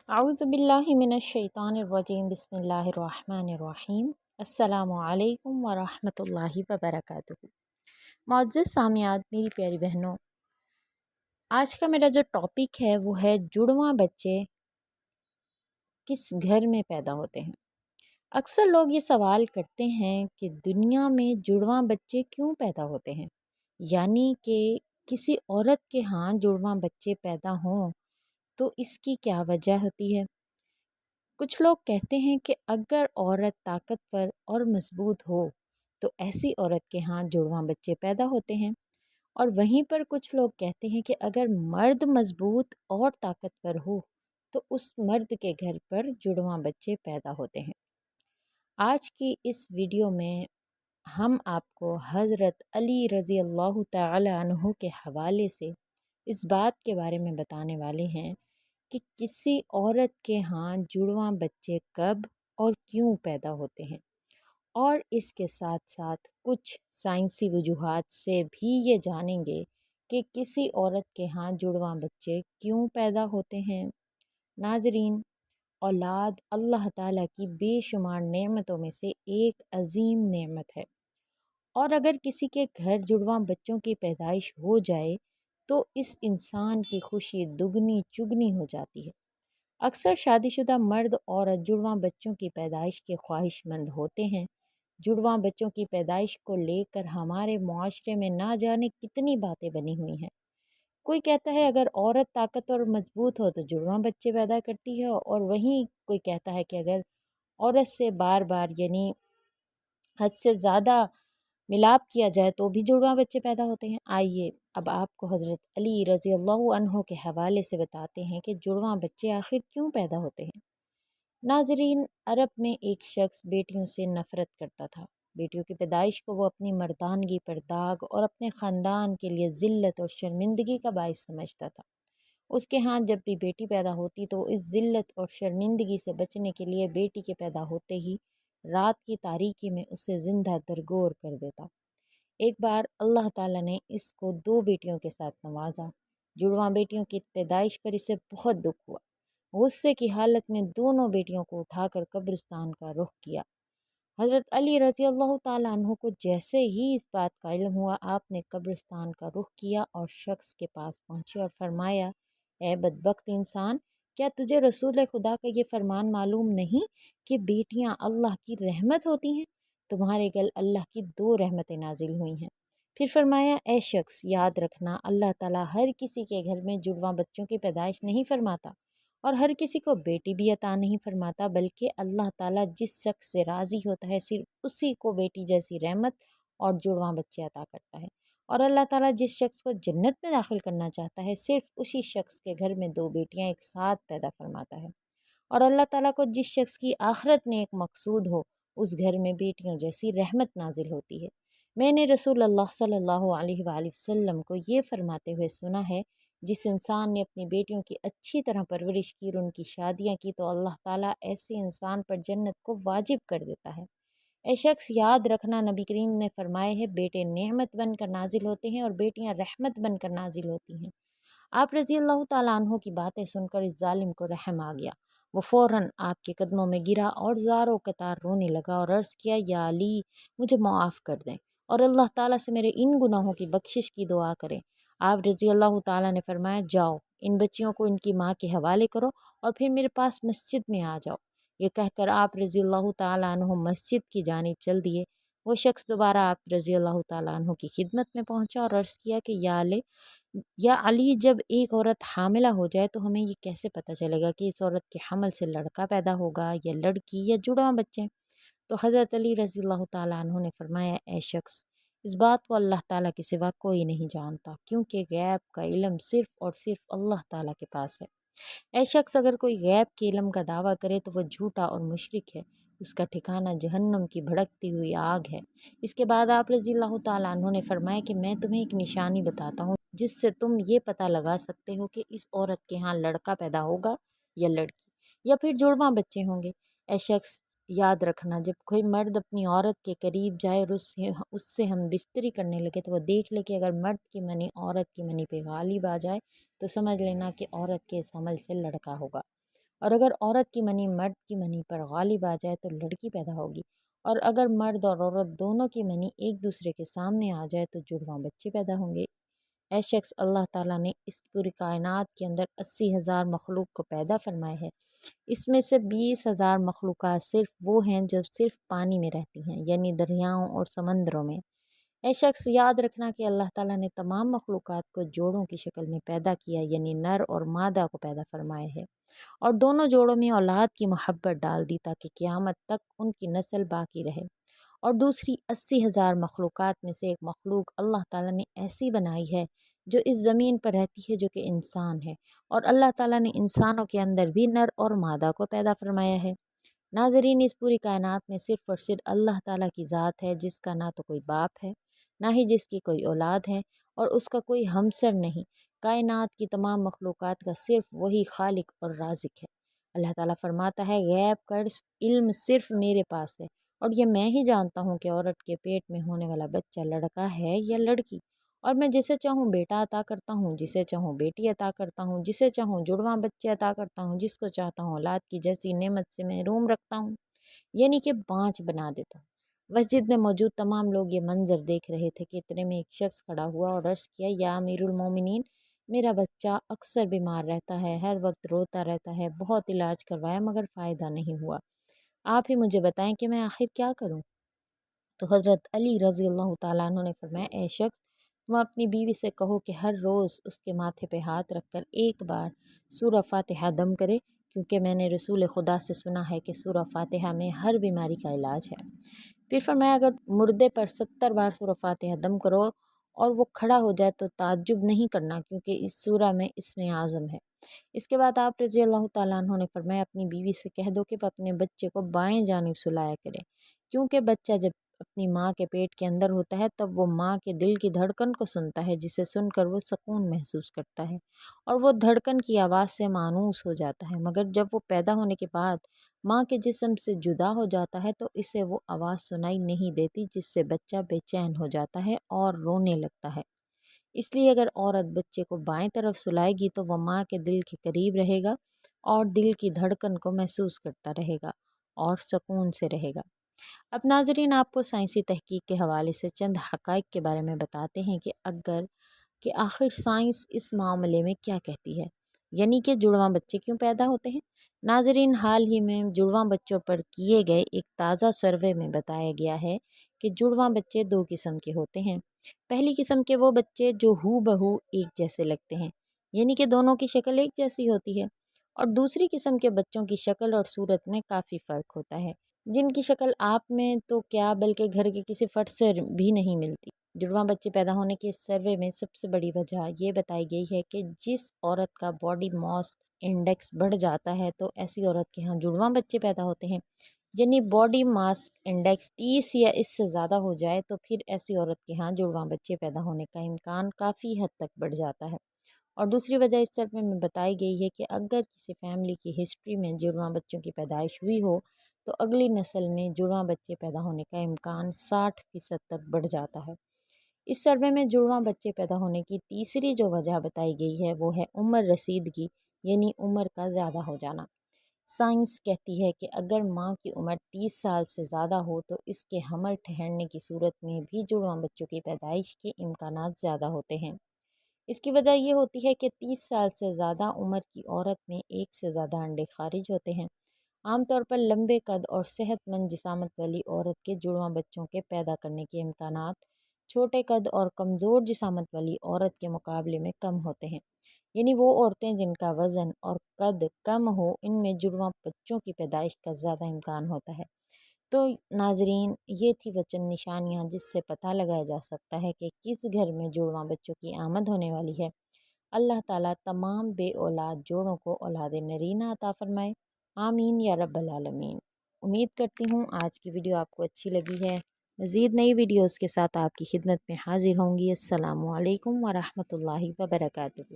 اعوذ باللہ من الشیطان الرجیم بسم اللہ الرحمن الرحیم السلام علیکم ورحمۃ اللہ وبرکاتہ۔ معزز سامعات، میری پیاری بہنوں، آج کا میرا جو ٹاپک ہے وہ ہے جڑواں بچے کس گھر میں پیدا ہوتے ہیں۔ اکثر لوگ یہ سوال کرتے ہیں کہ دنیا میں جڑواں بچے کیوں پیدا ہوتے ہیں، یعنی کہ کسی عورت کے ہاں جڑواں بچے پیدا ہوں تو اس کی کیا وجہ ہوتی ہے۔ کچھ لوگ کہتے ہیں کہ اگر عورت طاقتور اور مضبوط ہو تو ایسی عورت کے ہاں جڑواں بچے پیدا ہوتے ہیں، اور وہیں پر کچھ لوگ کہتے ہیں کہ اگر مرد مضبوط اور طاقتور ہو تو اس مرد کے گھر پر جڑواں بچے پیدا ہوتے ہیں۔ آج کی اس ویڈیو میں ہم آپ کو حضرت علی رضی اللہ تعالی عنہ کے حوالے سے اس بات کے بارے میں بتانے والے ہیں کہ کسی عورت کے ہاں جڑواں بچے کب اور کیوں پیدا ہوتے ہیں، اور اس کے ساتھ ساتھ کچھ سائنسی وجوہات سے بھی یہ جانیں گے کہ کسی عورت کے ہاں جڑواں بچے کیوں پیدا ہوتے ہیں۔ ناظرین، اولاد اللہ تعالیٰ کی بے شمار نعمتوں میں سے ایک عظیم نعمت ہے، اور اگر کسی کے گھر جڑواں بچوں کی پیدائش ہو جائے تو اس انسان کی خوشی دگنی چگنی ہو جاتی ہے۔ اکثر شادی شدہ مرد عورت جڑواں بچوں کی پیدائش کے خواہش مند ہوتے ہیں۔ جڑواں بچوں کی پیدائش کو لے کر ہمارے معاشرے میں نہ جانے کتنی باتیں بنی ہوئی ہیں۔ کوئی کہتا ہے اگر عورت طاقتور اور مضبوط ہو تو جڑواں بچے پیدا کرتی ہے، اور وہیں کوئی کہتا ہے کہ اگر عورت سے بار بار یعنی حد سے زیادہ ملاپ کیا جائے تو بھی جڑواں بچے پیدا ہوتے ہیں۔ آئیے اب آپ کو حضرت علی رضی اللہ عنہ کے حوالے سے بتاتے ہیں کہ جڑواں بچے آخر کیوں پیدا ہوتے ہیں۔ ناظرین، عرب میں ایک شخص بیٹیوں سے نفرت کرتا تھا۔ بیٹیوں کی پیدائش کو وہ اپنی مردانگی پر داغ اور اپنے خاندان کے لیے ذلت اور شرمندگی کا باعث سمجھتا تھا۔ اس کے ہاں جب بھی بیٹی پیدا ہوتی تو اس ذلت اور شرمندگی سے بچنے کے لیے بیٹی کے پیدا ہوتے ہی رات کی تاریکی میں اسے زندہ درگور کر دیتا۔ ایک بار اللہ تعالیٰ نے اس کو 2 بیٹیوں کے ساتھ نوازا۔ جڑواں بیٹیوں کی پیدائش پر اسے بہت دکھ ہوا۔ غصے کی حالت میں دونوں بیٹیوں کو اٹھا کر قبرستان کا رخ کیا۔ حضرت علی رضی اللہ تعالیٰ عنہ کو جیسے ہی اس بات کا علم ہوا، آپ نے قبرستان کا رخ کیا اور شخص کے پاس پہنچے اور فرمایا، اے بدبخت انسان، کیا تجھے رسول خدا کا یہ فرمان معلوم نہیں کہ بیٹیاں اللہ کی رحمت ہوتی ہیں؟ تمہارے گل اللہ کی 2 رحمتیں نازل ہوئی ہیں۔ پھر فرمایا، اے شخص، یاد رکھنا اللہ تعالیٰ ہر کسی کے گھر میں جڑواں بچوں کی پیدائش نہیں فرماتا، اور ہر کسی کو بیٹی بھی عطا نہیں فرماتا، بلکہ اللہ تعالیٰ جس شخص سے راضی ہوتا ہے صرف اسی کو بیٹی جیسی رحمت اور جڑواں بچے عطا کرتا ہے، اور اللہ تعالیٰ جس شخص کو جنت میں داخل کرنا چاہتا ہے صرف اسی شخص کے گھر میں 2 بیٹیاں ایک ساتھ پیدا فرماتا ہے، اور اللہ تعالیٰ کو جس شخص کی آخرت میں ایک مقصود ہو اس گھر میں بیٹیوں جیسی رحمت نازل ہوتی ہے۔ میں نے رسول اللہ صلی اللہ علیہ وآلہ وسلم کو یہ فرماتے ہوئے سنا ہے، جس انسان نے اپنی بیٹیوں کی اچھی طرح پرورش کی اور ان کی شادیاں کی تو اللہ تعالیٰ ایسے انسان پر جنت کو واجب کر دیتا ہے۔ اے شخص، یاد رکھنا نبی کریم نے فرمائے ہے، بیٹے نعمت بن کر نازل ہوتے ہیں اور بیٹیاں رحمت بن کر نازل ہوتی ہیں۔ آپ رضی اللہ تعالیٰ عنہ کی باتیں سن کر اس ظالم کو رحم آ گیا۔ وہ فوراً آپ کے قدموں میں گرا اور زاروں قطار رونے لگا اور عرض کیا، یا علی، مجھے معاف کر دیں اور اللہ تعالیٰ سے میرے ان گناہوں کی بخشش کی دعا کریں۔ آپ رضی اللہ تعالیٰ نے فرمایا، جاؤ ان بچیوں کو ان کی ماں کے حوالے کرو اور پھر میرے پاس مسجد میں آ جاؤ۔ یہ کہہ کر آپ رضی اللہ تعالیٰ عنہ مسجد کی جانب چل دیے۔ وہ شخص دوبارہ آپ رضی اللہ تعالیٰ عنہ کی خدمت میں پہنچا اور عرض کیا کہ یا علی، جب ایک عورت حاملہ ہو جائے تو ہمیں یہ کیسے پتہ چلے گا کہ اس عورت کے حمل سے لڑکا پیدا ہوگا یا لڑکی یا جڑواں بچے؟ تو حضرت علی رضی اللہ تعالیٰ عنہ نے فرمایا، اے شخص، اس بات کو اللہ تعالیٰ کے سوا کوئی نہیں جانتا، کیونکہ غیب کا علم صرف اور صرف اللہ تعالیٰ کے پاس ہے۔ اے شخص، اگر کوئی غیب کے علم کا دعویٰ کرے تو وہ جھوٹا اور مشرک ہے، اس کا ٹھکانہ جہنم کی بھڑکتی ہوئی آگ ہے۔ اس کے بعد آپ رضی اللہ تعالیٰ عنہ نے فرمایا کہ میں تمہیں ایک نشانی بتاتا ہوں جس سے تم یہ پتہ لگا سکتے ہو کہ اس عورت کے ہاں لڑکا پیدا ہوگا یا لڑکی، یا پھر جڑواں بچے ہوں گے۔ اے شخص، یاد رکھنا، جب کوئی مرد اپنی عورت کے قریب جائے اور اس سے ہم بستری کرنے لگے تو وہ دیکھ لے کہ اگر مرد کی منی عورت کی منی پہ غالب آ جائے تو سمجھ لینا کہ عورت کے اس عمل سے لڑکا ہوگا، اور اگر عورت کی منی مرد کی منی پر غالب آ جائے تو لڑکی پیدا ہوگی، اور اگر مرد اور عورت دونوں کی منی ایک دوسرے کے سامنے آ جائے تو جڑواں بچے پیدا ہوں گے۔ اے شخص، اللہ تعالیٰ نے اس پوری کائنات کے اندر 80,000 مخلوق کو پیدا فرمایا ہے۔ اس میں سے 20,000 مخلوقات صرف وہ ہیں جو صرف پانی میں رہتی ہیں، یعنی دریاؤں اور سمندروں میں۔ اے شخص، یاد رکھنا کہ اللہ تعالیٰ نے تمام مخلوقات کو جوڑوں کی شکل میں پیدا کیا، یعنی نر اور مادہ کو پیدا فرمایا ہے، اور دونوں جوڑوں میں اولاد کی محبت ڈال دی تاکہ قیامت تک ان کی نسل باقی رہے۔ اور دوسری 80,000 مخلوقات میں سے ایک مخلوق اللہ تعالیٰ نے ایسی بنائی ہے جو اس زمین پر رہتی ہے، جو کہ انسان ہے، اور اللہ تعالیٰ نے انسانوں کے اندر بھی نر اور مادہ کو پیدا فرمایا ہے۔ ناظرین، اس پوری کائنات میں صرف اور صرف اللہ تعالیٰ کی ذات ہے، جس کا نہ تو کوئی باپ ہے، نہ ہی جس کی کوئی اولاد ہے، اور اس کا کوئی ہمسر نہیں۔ کائنات کی تمام مخلوقات کا صرف وہی خالق اور رازق ہے۔ اللہ تعالیٰ فرماتا ہے، غیب کا علم صرف میرے پاس ہے، اور یہ میں ہی جانتا ہوں کہ عورت کے پیٹ میں ہونے والا بچہ لڑکا ہے یا لڑکی، اور میں جسے چاہوں بیٹا عطا کرتا ہوں، جسے چاہوں بیٹی عطا کرتا ہوں، جسے چاہوں جڑواں بچے عطا کرتا ہوں، جس کو چاہتا ہوں اولاد کی جیسی نعمت سے محروم رکھتا ہوں، یعنی کہ بانجھ بنا دیتا ہوں۔ مسجد میں موجود تمام لوگ یہ منظر دیکھ رہے تھے کہ اتنے میں ایک شخص کھڑا ہوا اور عرض کیا، یا امیر المومنین، میرا بچہ اکثر بیمار رہتا ہے، ہر وقت روتا رہتا ہے، بہت علاج کروایا مگر فائدہ نہیں ہوا، آپ ہی مجھے بتائیں کہ میں آخر کیا کروں؟ تو حضرت علی رضی اللہ تعالیٰ عنہ نے فرمایا، اے شخص، تم اپنی بیوی سے کہو کہ ہر روز اس کے ماتھے پہ ہاتھ رکھ کر ایک بار سورہ فاتحہ دم کرے، کیونکہ میں نے رسول خدا سے سنا ہے کہ سورہ فاتحہ میں ہر بیماری کا علاج ہے۔ پھر فرمایا، اگر مردے پر 70 بار سورہ فاتحہ دم کرو اور وہ کھڑا ہو جائے تو تعجب نہیں کرنا، کیونکہ اس سورہ میں اسم اعظم ہے۔ اس کے بعد آپ رضی اللہ تعالیٰ عنہ نے فرمایا، اپنی بیوی سے کہہ دو کہ وہ اپنے بچے کو بائیں جانب سلایا کرے، کیونکہ بچہ جب اپنی ماں کے پیٹ کے اندر ہوتا ہے تب وہ ماں کے دل کی دھڑکن کو سنتا ہے، جسے سن کر وہ سکون محسوس کرتا ہے اور وہ دھڑکن کی آواز سے مانوس ہو جاتا ہے، مگر جب وہ پیدا ہونے کے بعد ماں کے جسم سے جدا ہو جاتا ہے تو اسے وہ آواز سنائی نہیں دیتی، جس سے بچہ بے چین ہو جاتا ہے اور رونے لگتا ہے۔ اس لیے اگر عورت بچے کو بائیں طرف سلائے گی تو وہ ماں کے دل کے قریب رہے گا اور دل کی دھڑکن کو محسوس کرتا رہے گا اور سکون سے رہے گا۔ اب ناظرین، آپ کو سائنسی تحقیق کے حوالے سے چند حقائق کے بارے میں بتاتے ہیں کہ آخر سائنس اس معاملے میں کیا کہتی ہے، یعنی کہ جڑواں بچے کیوں پیدا ہوتے ہیں۔ ناظرین، حال ہی میں جڑواں بچوں پر کیے گئے ایک تازہ سروے میں بتایا گیا ہے کہ جڑواں بچے 2 قسم کے ہوتے ہیں۔ پہلی قسم کے وہ بچے جو ہو بہو ایک جیسے لگتے ہیں، یعنی کہ دونوں کی شکل ایک جیسی ہوتی ہے، اور دوسری قسم کے بچوں کی شکل اور صورت میں کافی فرق ہوتا ہے، جن کی شکل آپ میں تو کیا بلکہ گھر کے کسی فرد سے بھی نہیں ملتی۔ جڑواں بچے پیدا ہونے کے اس سروے میں سب سے بڑی وجہ یہ بتائی گئی ہے کہ جس عورت کا باڈی ماس انڈیکس بڑھ جاتا ہے تو ایسی عورت کے ہاں جڑواں بچے پیدا ہوتے ہیں، یعنی باڈی ماس انڈیکس 30 یا اس سے زیادہ ہو جائے تو پھر ایسی عورت کے ہاں جڑواں بچے پیدا ہونے کا امکان کافی حد تک بڑھ جاتا ہے۔ اور دوسری وجہ اس سروے میں بتائی گئی ہے کہ اگر کسی فیملی کی ہسٹری میں جڑواں بچوں کی پیدائش ہوئی ہو تو اگلی نسل میں جڑواں بچے پیدا ہونے کا امکان 60% تک بڑھ جاتا ہے۔ اس سروے میں جڑواں بچے پیدا ہونے کی تیسری جو وجہ بتائی گئی ہے وہ ہے عمر رسیدگی، یعنی عمر کا زیادہ ہو جانا۔ سائنس کہتی ہے کہ اگر ماں کی عمر 30 سال سے زیادہ ہو تو اس کے حمل ٹھہرنے کی صورت میں بھی جڑواں بچوں کی پیدائش کے امکانات زیادہ ہوتے ہیں۔ اس کی وجہ یہ ہوتی ہے کہ 30 سال سے زیادہ عمر کی عورت میں 1 سے زیادہ انڈے خارج ہوتے ہیں۔ عام طور پر لمبے قد اور صحت مند جسامت والی عورت کے جڑواں بچوں کے پیدا کرنے کے امکانات چھوٹے قد اور کمزور جسامت والی عورت کے مقابلے میں کم ہوتے ہیں، یعنی وہ عورتیں جن کا وزن اور قد کم ہو ان میں جڑواں بچوں کی پیدائش کا زیادہ امکان ہوتا ہے۔ تو ناظرین، یہ تھی وہ چند نشانیاں جس سے پتہ لگایا جا سکتا ہے کہ کس گھر میں جڑواں بچوں کی آمد ہونے والی ہے۔ اللہ تعالیٰ تمام بے اولاد جوڑوں کو اولاد نرینہ عطا فرمائے، آمین یا رب العالمین۔ امید کرتی ہوں آج کی ویڈیو آپ کو اچھی لگی ہے۔ مزید نئی ویڈیوز کے ساتھ آپ کی خدمت میں حاضر ہوں گی۔ السلام علیکم ورحمۃ اللہ وبرکاتہ۔